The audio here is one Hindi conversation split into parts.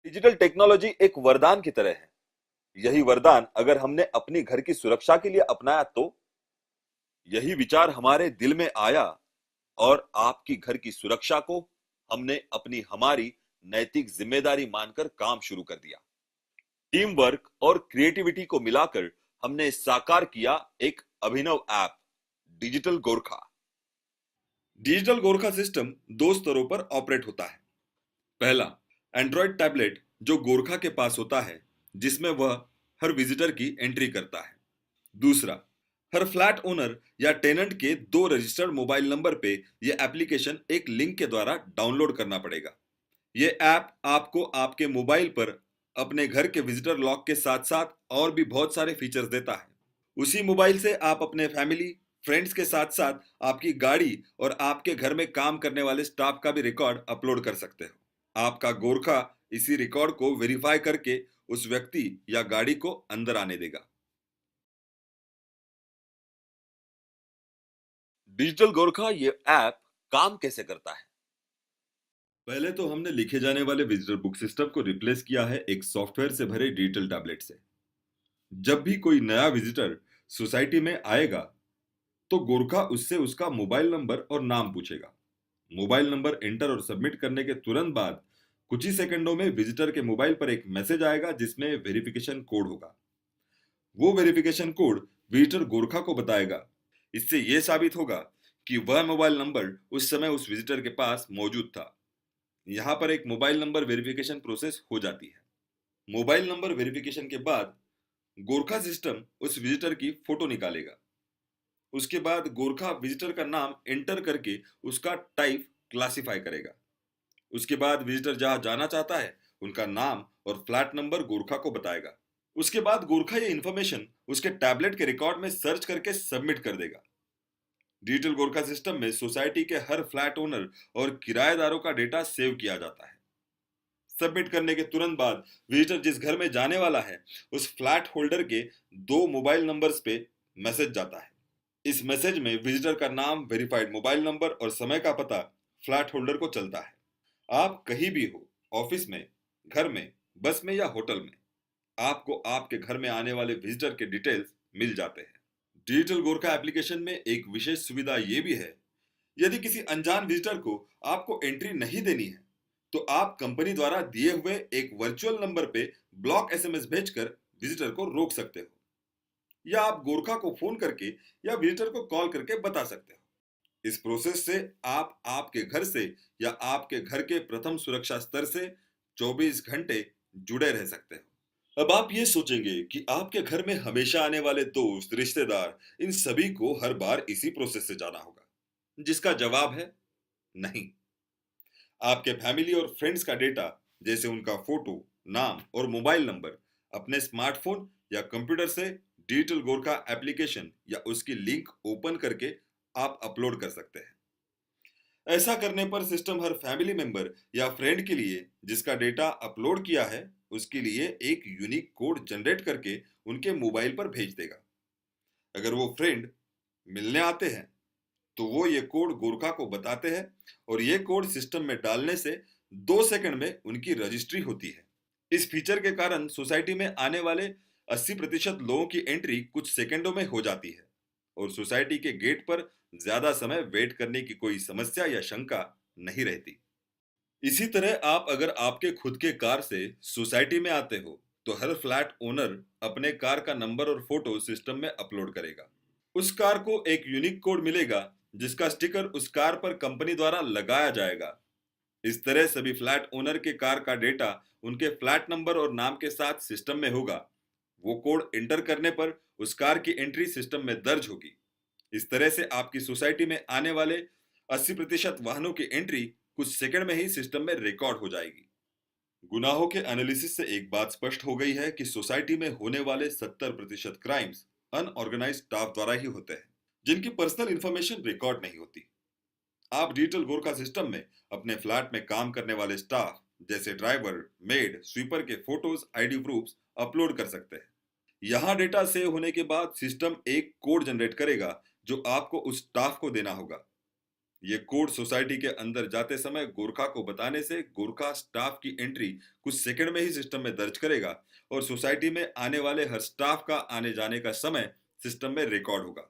डिजिटल टेक्नोलॉजी एक वरदान की तरह है। यही वरदान अगर हमने अपनी घर की सुरक्षा के लिए अपनाया तो यही विचार हमारे दिल में आया और आपकी घर की सुरक्षा को हमने अपनी हमारी नैतिक जिम्मेदारी मानकर काम शुरू कर दिया। टीम वर्क और क्रिएटिविटी को मिलाकर हमने साकार किया एक अभिनव app, digital Gorkha. Digital Gorkha system दो स्तरों पर ऑपरेट होता है। पहला, एंड्रॉयड टैबलेट जो गोरखा के पास होता है, जिसमें वह हर विजिटर की एंट्री करता है। दूसरा, हर फ्लैट ओनर या टेनेंट के दो रजिस्टर्ड मोबाइल नंबर पे यह एप्लीकेशन एक लिंक के द्वारा डाउनलोड करना पड़ेगा। यह ऐप आपको आपके मोबाइल पर अपने घर के विजिटर लॉक के साथ साथ और भी बहुत सारे फीचर्स देता है। उसी मोबाइल से आप अपने फैमिली, फ्रेंड्स के साथ साथ आपकी गाड़ी और आपके घर में काम करने वाले स्टाफ का भी रिकॉर्ड अपलोड कर सकते हो। आपका गोरखा इसी रिकॉर्ड को वेरीफाई करके उस व्यक्ति या गाड़ी को अंदर आने देगा। डिजिटल गोरखा ये ऐप काम कैसे करता है? पहले तो हमने लिखे जाने वाले विजिटर बुक सिस्टम को रिप्लेस किया है एक सॉफ्टवेयर से भरे डिजिटल टैबलेट से। जब भी कोई नया विजिटर सोसाइटी में आएगा तो गोरखा उससे उसका मोबाइल नंबर और नाम पूछेगा। मोबाइल नंबर एंटर और सबमिट करने के तुरंत बाद कुछ ही सेकंडों में विजिटर के मोबाइल पर एक मैसेज आएगा जिसमें वेरिफिकेशन कोड होगा। वो वेरिफिकेशन कोड विजिटर गोरखा को बताएगा। इससे यह साबित होगा कि वह मोबाइल नंबर उस समय उस विजिटर के पास मौजूद था। यहाँ पर एक मोबाइल नंबर वेरिफिकेशन प्रोसेस हो जाती है। मोबाइल नंबर वेरिफिकेशन के बाद गोरखा सिस्टम उस विजिटर की फोटो निकालेगा। उसके बाद गोरखा विजिटर का नाम एंटर करके उसका टाइप क्लासिफाई करेगा। उसके बाद विजिटर जहां जाना चाहता है उनका नाम और फ्लैट नंबर गोरखा को बताएगा। उसके बाद गोरखा ये इंफॉर्मेशन उसके टैबलेट के रिकॉर्ड में सर्च करके सबमिट कर देगा। डिजिटल गोरखा सिस्टम में सोसाइटी के हर फ्लैट ओनर और किराएदारों का डेटा सेव किया जाता है। सबमिट करने के तुरंत बाद विजिटर जिस घर में जाने वाला है उस फ्लैट होल्डर के दो मोबाइल नंबर्स पे मैसेज जाता है। इस मैसेज में विजिटर का नाम, वेरीफाइड मोबाइल नंबर और समय का पता फ्लैट होल्डर को चलता है। आप कहीं भी हो, ऑफिस में, घर में, बस में या होटल में, आपको आपके घर में आने वाले विजिटर के डिटेल्स मिल जाते हैं। डिजिटल गोरखा एप्लीकेशन में एक विशेष सुविधा ये भी है, यदि किसी अनजान विजिटर को आपको एंट्री नहीं देनी है तो आप कंपनी द्वारा दिए हुए एक वर्चुअल नंबर पे ब्लॉक एसएमएस भेजकर विजिटर को रोक सकते हो, या आप गोरखा को फोन करके या विजिटर को कॉल करके बता सकते हो। इस प्रोसेस से आप आपके घर से या आपके घर के प्रथम सुरक्षा स्तर से 24 घंटे जुड़े रह सकते हो। अब आप ये सोचेंगे कि आपके घर में हमेशा आने वाले दोस्त, रिश्तेदार, इन सभी को हर बार इसी प्रोसेस से जाना होगा, जिसका जवाब है नहीं। आपके फैमिली और फ्रेंड्स का डेटा, जैसे उनका फोटो, नाम और मोबाइल नंबर, अपने स्मार्टफोन या कंप्यूटर से डिजिटल गोरखा एप्लीकेशन या उसकी लिंक ओपन करके आप अपलोड कर सकते हैं। ऐसा करने पर सिस्टम हर फैमिली मेंबर या फ्रेंड के लिए जिसका डेटा अपलोड किया है उसके लिए एक यूनिक कोड जनरेट करके उनके मोबाइल पर भेज देगा। अगर वो फ्रेंड मिलने आते हैं तो वो ये कोड गोरखा को बताते हैं और ये कोड सिस्टम में डालने से 2 सेकंड में उनकी रजिस्ट्री होती है। इस फीचर के कारण सोसाइटी में आने वाले 80% लोगों की एंट्री कुछ सेकंडों में हो जाती है और सोसाइटी के गेट पर ज्यादा समय वेट करने की कोई समस्या या शंका नहीं रहती। इसी तरह आप अगर आपके खुद के कार से सोसाइटी में आते हो तो हर फ्लैट ओनर अपने कार का नंबर और फोटो सिस्टम में अपलोड करेगा। उस कार को एक यूनिक कोड मिलेगा जिसका स्टिकर उस कार पर कंपनी द्वारा लगाया जाएगा। इस तरह सभी फ्लैट ओनर के कार का डेटा उनके फ्लैट नंबर और नाम के साथ सिस्टम में होगा। वो कोड एंटर करने पर उस कार की एंट्री सिस्टम में दर्ज होगी। इस तरह से आपकी सोसाइटी में आने वाले 80% वाहनों की एंट्री कुछ सेकंड में ही सिस्टम में रिकॉर्ड हो जाएगी। गुनाहों के एनालिसिस से एक बात स्पष्ट हो गई है कि सोसाइटी में होने वाले 70% क्राइम्स अनऑर्गेनाइज्ड स्टाफ द्वारा ही होते हैं, जिनकी पर्सनल इंफॉर्मेशन रिकॉर्ड नहीं होती। आप डिजिटल गोरखा सिस्टम में अपने फ्लैट में काम करने वाले स्टाफ जैसे ड्राइवर, मेड, स्वीपर के फोटोज, आईडी प्रूफ्स अपलोड कर सकते हैं। यहाँ डेटा सेव होने के बाद सिस्टम एक कोड जनरेट करेगा जो आपको उस स्टाफ को देना होगा। ये कोड सोसाइटी के अंदर जाते समय गोरखा को बताने से गोरखा स्टाफ की एंट्री कुछ सेकंड में ही सिस्टम में दर्ज करेगा और सोसाइटी में आने वाले हर स्टाफ का आने जाने का समय सिस्टम में रिकॉर्ड होगा।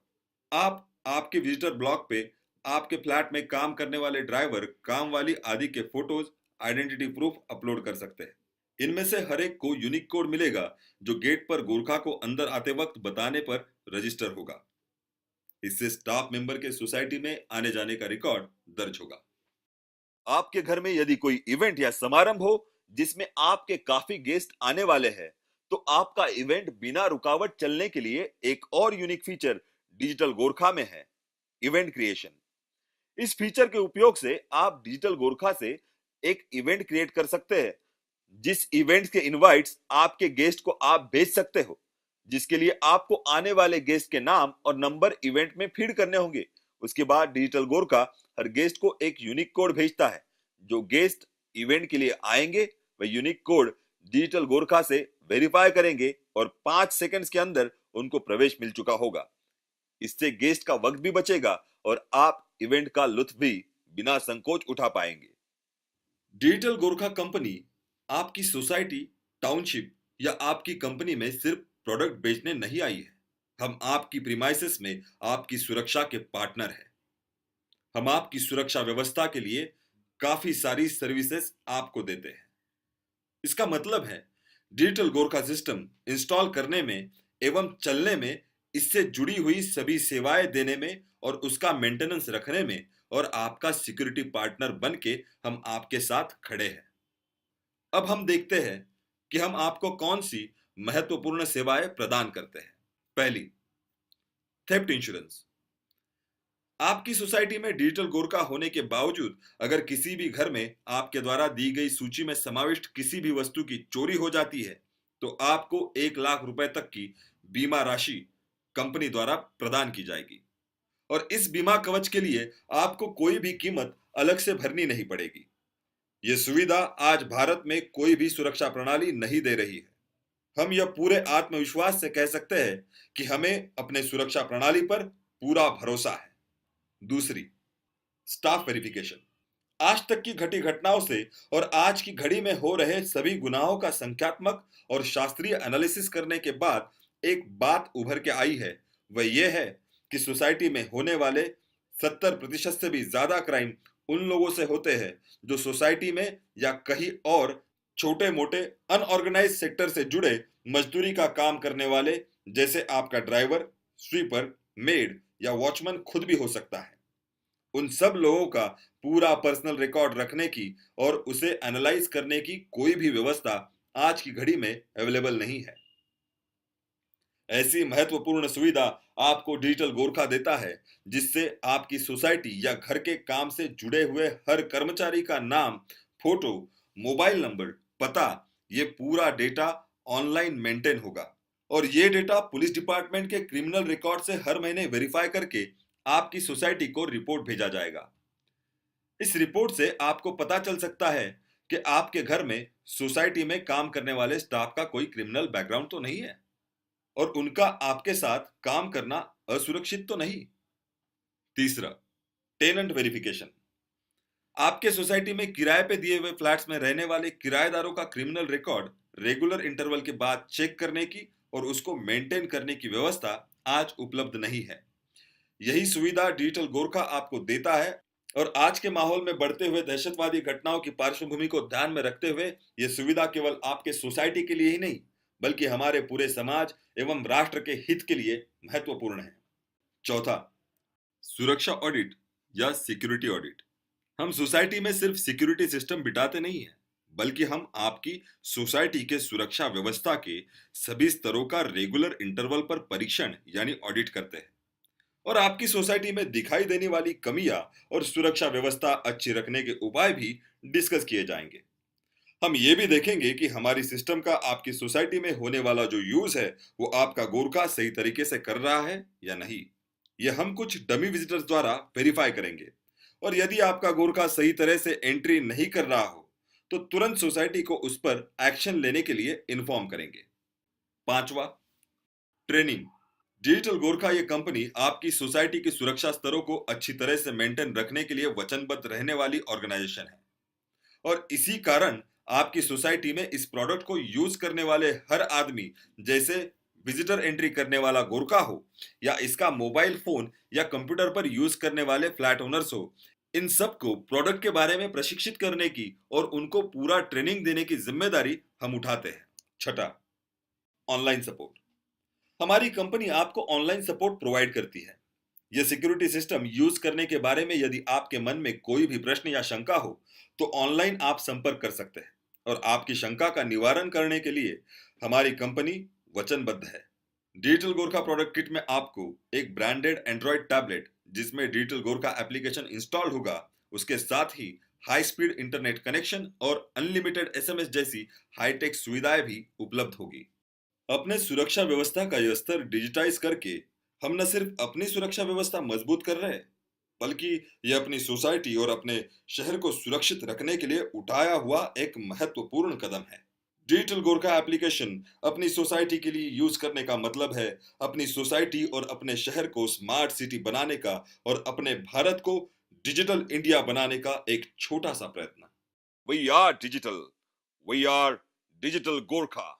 आप आपके विजिटर ब्लॉक पे आपके फ्लैट में काम करने वाले ड्राइवर, काम वाली आदि के फोटोज, आइडेंटिटी प्रूफ अपलोड कर सकते हैं। इनमें से हर एक को यूनिक कोड मिलेगा जो गेट पर गोरखा को अंदर आते वक्त बताने पर रजिस्टर होगा। इससे स्टाफ मेंबर के सोसाइटी में आने जाने का रिकॉर्ड दर्ज होगा। आपके घर में यदि कोई इवेंट या समारंभ हो जिसमें आपके काफी गेस्ट आने वाले हैं, तो आपका इवेंट बिना रुकावट चलने के लिए एक और यूनिक फीचर डिजिटल गोरखा में है, इवेंट क्रिएशन। इस फीचर के उपयोग से आप डिजिटल गोरखा से एक इवेंट क्रिएट कर सकते हैं, जिस इवेंट के इनवाइट्स आपके गेस्ट को आप भेज सकते हो, जिसके लिए आपको आने वाले गेस्ट के नाम और नंबर इवेंट में फीड करने होंगे। उसके बाद डिजिटल गोरखा हर गेस्ट को एक यूनिक कोड भेजता है। जो गेस्ट इवेंट के लिए आएंगे वह यूनिक कोड डिजिटल गोरखा से वेरीफाई करेंगे और 5 सेकंड्स के अंदर उनको प्रवेश मिल चुका होगा। इससे गेस्ट का वक्त भी बचेगा और आप इवेंट का लुत्फ भी बिना संकोच उठा पाएंगे। डिजिटल गोरखा कंपनी आपकी सोसाइटी, टाउनशिप या आपकी कंपनी में सिर्फ प्रोडक्ट बेचने नहीं आई है। हम आपकी प्रीमाइसेस में आपकी सुरक्षा के पार्टनर हैं। हम आपकी सुरक्षा व्यवस्था के लिए काफी सारी सर्विसेज आपको देते हैं। इसका मतलब है डिजिटल गोरखा सिस्टम इंस्टॉल करने में एवं चलने में, इससे जुड़ी हुई सभी सेवाएं देने में और उसका मेंटेनेंस रखने में, और आपका सिक्योरिटी पार्टनर बन के हम आपके साथ खड़े हैं। अब हम देखते हैं कि हम आपको कौन सी महत्वपूर्ण सेवाएं प्रदान करते हैं। पहली, थेफ्ट इंश्योरेंस। आपकी सोसाइटी में डिजिटल गोरखा होने के बावजूद अगर किसी भी घर में आपके द्वारा दी गई सूची में समाविष्ट किसी भी वस्तु की चोरी हो जाती है, तो आपको 1 लाख रुपए तक की बीमा राशि कंपनी द्वारा प्रदान की जाएगी और इस बीमा कवच के लिए आपको कोई भी कीमत अलग से भरनी नहीं पड़ेगी। यह सुविधा आज भारत में कोई भी सुरक्षा प्रणाली नहीं दे रही है। हम यह पूरे आत्मविश्वास से कह सकते हैं कि हमें अपने सुरक्षा प्रणाली पर पूरा भरोसा है। दूसरी, स्टाफ वेरिफिकेशन। आज तक की घटी घटनाओं से और आज की घड़ी में हो रहे सभी गुनाहों का संख्यात्मक और शास्त्रीय एनालिसिस करने के बाद एक बात उभर के आई है, वह यह है कि सोसाइटी में होने वाले 70% से भी ज्यादा क्राइम उन लोगों से होते हैं जो सोसाइटी में या कहीं और छोटे मोटे अनऑर्गेनाइज सेक्टर से जुड़े मजदूरी का काम करने वाले, जैसे आपका ड्राइवर, स्वीपर, मेड या वॉचमैन खुद भी हो सकता है। उन सब लोगों का पूरा पर्सनल रिकॉर्ड रखने की और उसे एनालाइज करने की कोई भी व्यवस्था आज की घड़ी में अवेलेबल नहीं है। ऐसी महत्वपूर्ण सुविधा आपको डिजिटल गोरखा देता है, जिससे आपकी सोसाइटी या घर के काम से जुड़े हुए हर कर्मचारी का नाम, फोटो, मोबाइल नंबर, पता, ये पूरा डेटा ऑनलाइन मेंटेन होगा और ये डेटा पुलिस डिपार्टमेंट के क्रिमिनल रिकॉर्ड से हर महीने वेरीफाई करके आपकी सोसाइटी को रिपोर्ट भेजा जाएगा। इस रिपोर्ट से आपको पता चल सकता है कि आपके घर में, सोसाइटी में काम करने वाले स्टाफ का कोई क्रिमिनल बैकग्राउंड तो नहीं है और उनका आपके साथ काम करना असुरक्षित तो नहीं। तीसरा, टेनेंट वेरिफिकेशन। आपके सोसाइटी में किराए पे दिए हुए फ्लैट्स में रहने वाले किराएदारों का क्रिमिनल रिकॉर्ड रेगुलर इंटरवल के बाद चेक करने की और उसको मेंटेन करने की व्यवस्था आज उपलब्ध नहीं है। यही सुविधा डिजिटल गोरखा आपको देता है और आज के माहौल में बढ़ते हुए दहशतवादी घटनाओं की पार्श्वभूमि को ध्यान में रखते हुए यह सुविधा केवल आपके सोसाइटी के लिए ही नहीं, बल्कि हमारे पूरे समाज एवं राष्ट्र के हित के लिए महत्वपूर्ण है। चौथा, सुरक्षा ऑडिट या सिक्योरिटी ऑडिट। हम सोसाइटी में सिर्फ सिक्योरिटी सिस्टम बिठाते नहीं हैं, बल्कि हम आपकी सोसाइटी के सुरक्षा व्यवस्था के सभी स्तरों का रेगुलर इंटरवल पर परीक्षण यानी ऑडिट करते हैं और आपकी सोसाइटी में दिखाई देने वाली कमियां और सुरक्षा व्यवस्था अच्छी रखने के उपाय भी डिस्कस किए जाएंगे। हम ये भी देखेंगे कि हमारी सिस्टम का आपकी सोसाइटी में होने वाला जो यूज है वो आपका गोरखा सही तरीके से कर रहा है या नहीं। यह हम कुछ डमी विजिटर्स द्वारा वेरीफाई करेंगे और यदि आपका गोरखा सही तरह से एंट्री नहीं कर रहा हो तो तुरंत सोसाइटी को उस पर एक्शन लेने के लिए इन्फॉर्म करेंगे। पांचवा, ट्रेनिंग। डिजिटल गोरखा ये कंपनी आपकी सोसाइटी की सुरक्षा स्तरों को अच्छी तरह से मेंटेन रखने के लिए वचनबद्ध रहने वाली ऑर्गेनाइजेशन है। और इसी कारण आपकी सोसाइटी में इस प्रोडक्ट को यूज करने वाले हर आदमी, जैसे विजिटर एंट्री करने वाला गोरखा हो या इसका मोबाइल फोन या कंप्यूटर पर यूज करने वाले फ्लैट ओनर्स हो, इन सबको प्रोडक्ट के बारे में प्रशिक्षित करने की और उनको पूरा ट्रेनिंग देने की जिम्मेदारी हम उठाते हैं। छठा, ऑनलाइन सपोर्ट। हमारी कंपनी आपको ऑनलाइन सपोर्ट प्रोवाइड करती है। यह सिक्योरिटी सिस्टम यूज करने के बारे में यदि आपके मन में कोई भी प्रश्न या शंका हो, तो ऑनलाइन आप संपर्क कर सकते हैं और आपकी शंका का निवारण करने के लिए हमारी कंपनी वचनबद्ध है। डिजिटल गोरखा प्रोडक्ट किट में आपको एक ब्रांडेड एंड्रॉयड टैबलेट जिसमें डिजिटल गोरखा एप्लीकेशन इंस्टॉल्ड होगा, उसके साथ ही हाई स्पीड इंटरनेट कनेक्शन और अनलिमिटेड एसएमएस जैसी हाईटेक सुविधाएं भी उपलब्ध होगी। अपने सुरक्षा व्यवस्था का यह स्तर डिजिटाइज करके हम न सिर्फ अपनी सुरक्षा व्यवस्था मजबूत कर रहे हैं, बल्कि यह अपनी सोसाइटी और अपने शहर को सुरक्षित रखने के लिए उठाया हुआ एक महत्वपूर्ण कदम है। डिजिटल गोरखा एप्लीकेशन अपनी सोसाइटी के लिए यूज करने का मतलब है अपनी सोसाइटी और अपने शहर को स्मार्ट सिटी बनाने का और अपने भारत को डिजिटल इंडिया बनाने का एक छोटा सा प्रयत्न। We are digital, we are digital Gorkha.